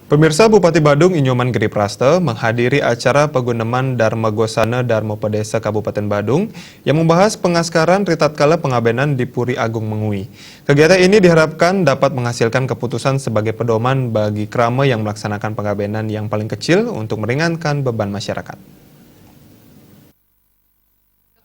Pemirsa, Bupati Badung Inyoman Giri Praste menghadiri acara Paguneman Dharma Gosana Dharma Padesa Kabupaten Badung yang membahas pengaskaran ritatkala pengabenan di Puri Agung Mengui. Kegiatan ini diharapkan dapat menghasilkan keputusan sebagai pedoman bagi krama yang melaksanakan pengabenan yang paling kecil untuk meringankan beban masyarakat.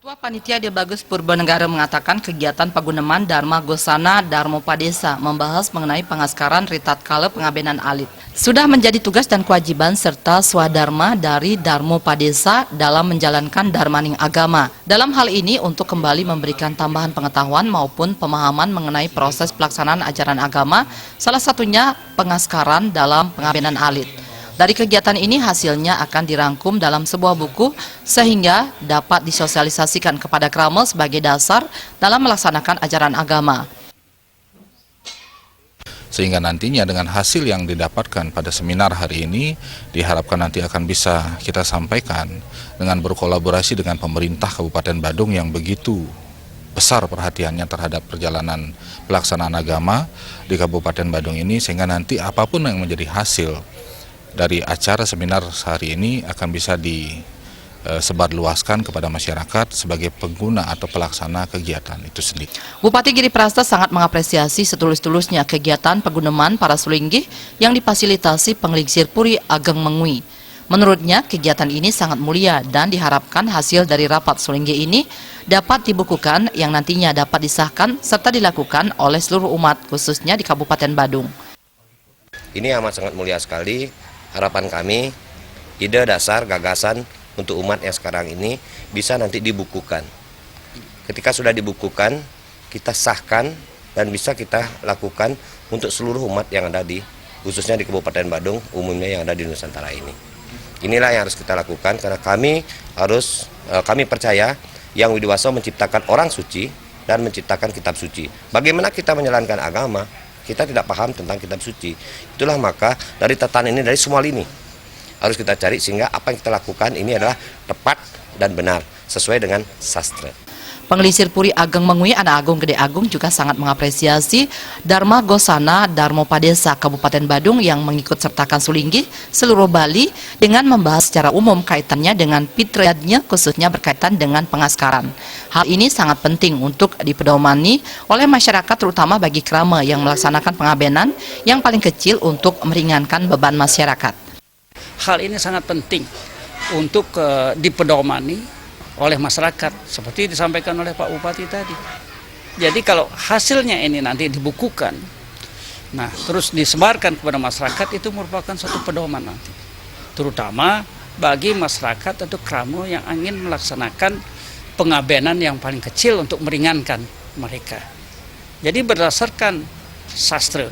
Ketua Panitia Dia Bagus Purbanegara mengatakan kegiatan Paguneman Dharma Gosana Dharma Padesa membahas mengenai pengaskaran ritatkala pengabenan alit. Sudah menjadi tugas dan kewajiban serta swadharma dari Dharma Padesa dalam menjalankan dharmaning agama. Dalam hal ini untuk kembali memberikan tambahan pengetahuan maupun pemahaman mengenai proses pelaksanaan ajaran agama, salah satunya pengaskaran dalam pengabenan alit. Dari kegiatan ini hasilnya akan dirangkum dalam sebuah buku sehingga dapat disosialisasikan kepada krama sebagai dasar dalam melaksanakan ajaran agama. Sehingga nantinya dengan hasil yang didapatkan pada seminar hari ini diharapkan nanti akan bisa kita sampaikan dengan berkolaborasi dengan pemerintah Kabupaten Badung yang begitu besar perhatiannya terhadap perjalanan pelaksanaan agama di Kabupaten Badung ini, sehingga nanti apapun yang menjadi hasil dari acara seminar hari ini akan bisa disebarluaskan kepada masyarakat sebagai pengguna atau pelaksana kegiatan itu sendiri. Bupati Giri Praste sangat mengapresiasi setulus-tulusnya kegiatan Paguneman para sulinggih yang difasilitasi Penglingsir Puri Ageng Mengui. Menurutnya kegiatan ini sangat mulia dan diharapkan hasil dari rapat sulinggih ini dapat dibukukan yang nantinya dapat disahkan serta dilakukan oleh seluruh umat khususnya di Kabupaten Badung. Ini amat sangat mulia sekali. Harapan kami, ide dasar gagasan untuk umat yang sekarang ini bisa nanti dibukukan. Ketika sudah dibukukan, kita sahkan dan bisa kita lakukan untuk seluruh umat yang ada di, khususnya di Kabupaten Badung, umumnya yang ada di Nusantara ini. Inilah yang harus kita lakukan karena kami percaya Yang Widiwasa menciptakan orang suci dan menciptakan kitab suci. Bagaimana kita menjalankan agama? Kita tidak paham tentang kitab suci. Itulah maka dari tatanan ini, dari semua lini harus kita cari sehingga apa yang kita lakukan ini adalah tepat dan benar sesuai dengan sastra. Penglingsir Puri Ageng Mengui Anak Agung Gede Agung juga sangat mengapresiasi Dharma Gosana Dharma Padesa Kabupaten Badung yang mengikut sertakan sulinggih seluruh Bali dengan membahas secara umum kaitannya dengan fitriyatnya khususnya berkaitan dengan pengaskaran. Hal ini sangat penting untuk dipedomani oleh masyarakat terutama bagi krama yang melaksanakan pengabenan yang paling kecil untuk meringankan beban masyarakat. Hal ini sangat penting untuk dipedomani oleh masyarakat seperti disampaikan oleh Pak Bupati tadi. Jadi kalau hasilnya ini nanti dibukukan, nah terus disebarkan kepada masyarakat, itu merupakan suatu pedoman nanti, terutama bagi masyarakat atau krama yang ingin melaksanakan pengabenan yang paling kecil untuk meringankan mereka. Jadi berdasarkan sastra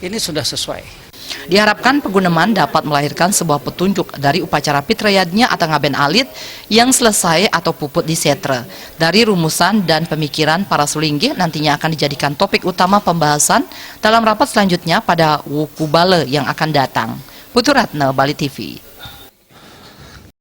ini sudah sesuai. Diharapkan Paguneman dapat melahirkan sebuah petunjuk dari upacara fitriyatnya atau ngaben alit yang selesai atau puput di setra. Dari rumusan dan pemikiran para sulinggih nantinya akan dijadikan topik utama pembahasan dalam rapat selanjutnya pada Wukubale yang akan datang. Putu Ratna, Bali TV.